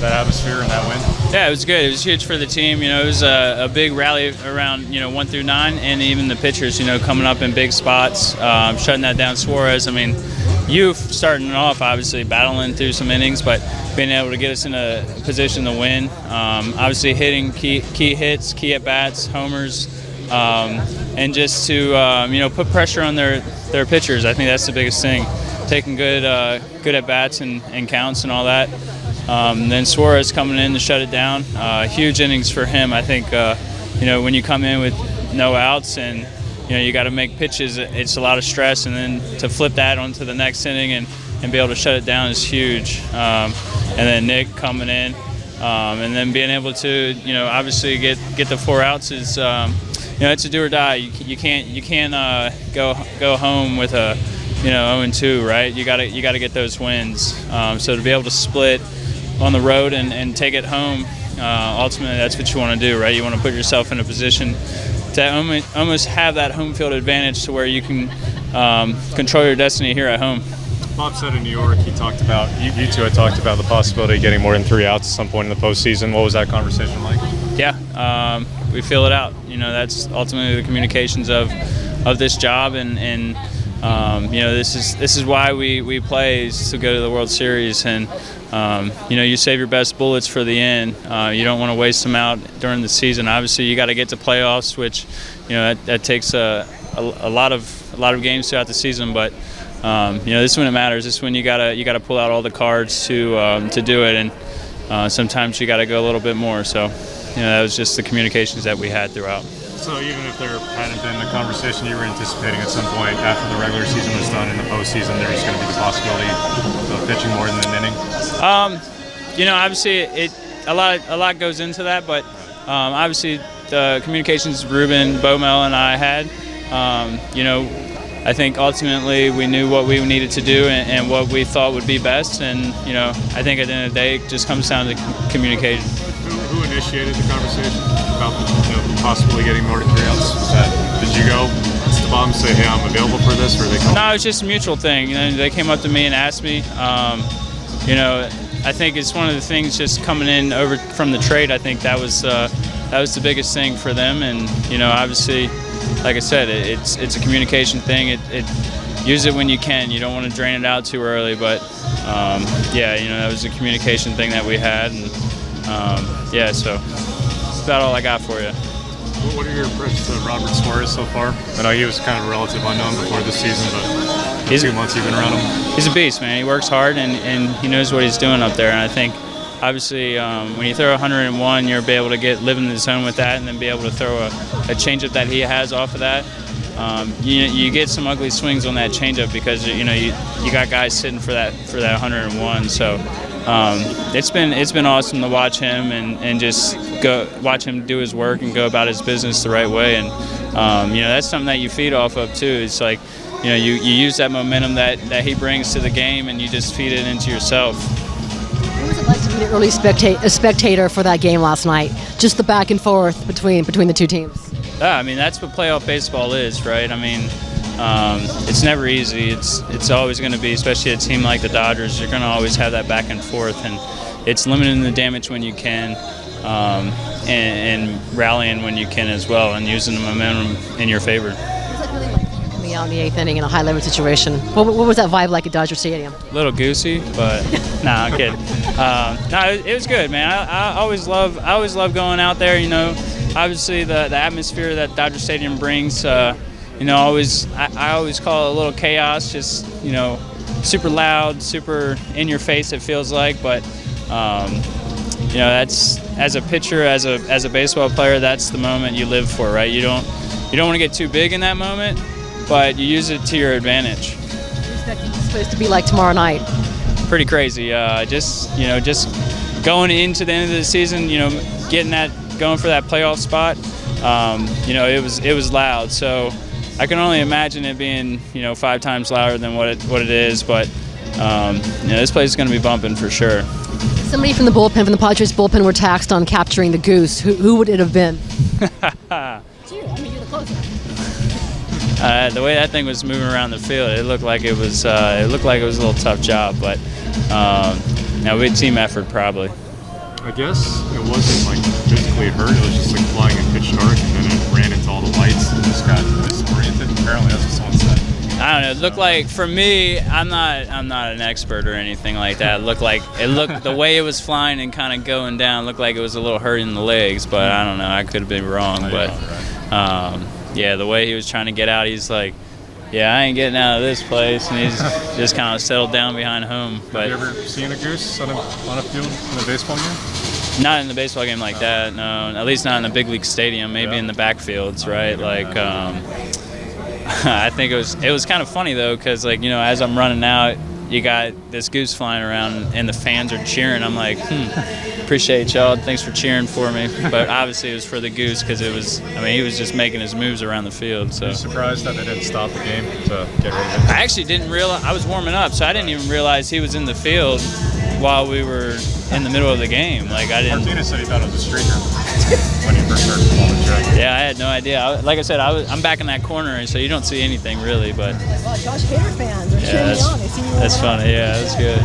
that atmosphere and that win? Yeah, it was good. It was huge for the team. It was a big rally around 1 through 9, and even the pitchers, coming up in big spots, shutting that down. Suarez, you starting off obviously battling through some innings, but being able to get us in a position to win. Obviously hitting key hits, key at bats, homers, and just to put pressure on their pitchers. I think that's the biggest thing. Taking good at bats and counts and all that. Then Suarez coming in to shut it down. Huge innings for him. I think when you come in with no outs and you got to make pitches, it's a lot of stress, and then to flip that onto the next inning and be able to shut it down is huge. And then Nick coming in, and then being able to obviously get the 4 outs is it's a do or die. You can't go home with a 0-2, right? You got to get those wins. So to be able to split on the road and take it home, ultimately that's what you want to do, right? You want to put yourself in a position to almost have that home field advantage to where you can control your destiny here at home. Bob said in New York, he talked about, you two had talked about the possibility of getting more than 3 outs at some point in the postseason. What was that conversation like? Yeah, we feel it out. That's ultimately the communications of this job, and this is why we play, is to go to the World Series, and you save your best bullets for the end. You don't want to waste them out during the season. Obviously, you got to get to playoffs, which that takes a lot of games throughout the season. But this is when it matters. This is when you gotta pull out all the cards to do it, and sometimes you got to go a little bit more. So that was just the communications that we had throughout. So even if there hadn't been the conversation you were anticipating at some point after the regular season was done in the postseason, there's going to be the possibility of pitching more than an inning? Obviously a lot goes into that, but obviously the communications Ruben, Bomel, and I had, I think ultimately we knew what we needed to do and what we thought would be best, and I think at the end of the day it just comes down to communication. Who initiated the conversation about possibly getting more than 3 outs? Did you go to the bottom and say, hey, I'm available for this, or they come? No, it's just a mutual thing. They came up to me and asked me. I think it's one of the things just coming in over from the trade. I think that was the biggest thing for them, and obviously, like I said, it's a communication thing. Use it when you can. You don't want to drain it out too early, but that was a communication thing that we had, and so that's about all I got for you. What are your impressions of Robert Suarez so far? I know he was kind of a relative unknown before this season, but in 2 months you've been around him. He's a beast, man. He works hard, and he knows what he's doing up there. And I think, obviously, when you throw 101, you'll be able to live in the zone with that, and then be able to throw a changeup that he has off of that. You get some ugly swings on that changeup because you got guys sitting for that 101. So it's been awesome to watch him and just watch him do his work and go about his business the right way. And that's something that you feed off of too. It's like you use that momentum that he brings to the game, and you just feed it into yourself. What was it like to be an early spectator for that game last night? Just the back and forth between the two teams. Yeah, that's what playoff baseball is, right? It's never easy. It's always going to be, especially a team like the Dodgers, you're going to always have that back and forth, and it's limiting the damage when you can, and rallying when you can as well, and using the momentum in your favor. What was that feeling like coming out in the 8th inning in a high-leverage situation? What was that vibe like at Dodger Stadium? A little goosey, but I'm kidding. It was good, man. I always love going out there. Obviously the atmosphere that Dodger Stadium brings. I always call it a little chaos. Just super loud, super in your face. It feels like, but that's, as a pitcher, as a baseball player, that's the moment you live for, right? You don't want to get too big in that moment, but you use it to your advantage. What do you expect it's supposed to be like tomorrow night? Pretty crazy. Just going into the end of the season, going for that playoff spot. It was loud, so I can only imagine it being 5 times louder than what it is. But this place is going to be bumping for sure. Somebody from the Padres bullpen, were taxed on capturing the goose. Who would it have been? You're the closer. The way that thing was moving around the field, it looked like it was a little tough job, but we had team effort probably. I guess it wasn't like physically hurt. It was just like flying and pitch dark, and then it ran into all the lights and just got disoriented. Apparently, that's what someone said. I don't know. It looked like, for me, I'm not an expert or anything like that. It looked the way it was flying and kind of going down looked like it was a little hurt in the legs, but I don't know. I could have been wrong, but yeah, the way he was trying to get out, he's like, yeah, I ain't getting out of this place, and he's just kind of settled down behind home. But have you ever seen a goose on a field in a baseball game? Not in the baseball game like that, no. At least not in the big league stadium. Maybe in the backfields, right? Like, I think it was kind of funny though, because like, you know, as I'm running out, you got this goose flying around, and the fans are cheering. I'm like, appreciate y'all. Thanks for cheering for me. But obviously, it was for the goose because it was. I mean, he was just making his moves around the field. So. Are you surprised that they didn't stop the game to get rid of it? I actually didn't realize. I was warming up, so I didn't even realize he was in the field while we were in the middle of the game. Like I didn't. Martinez said he thought it was a streaker when he first started the check. Yeah, I had no idea. Like I said, I'm back in that corner, so you don't see anything really. But Wow, Josh Hader fans are cheering you on. They see you that's funny. Yeah, that's good.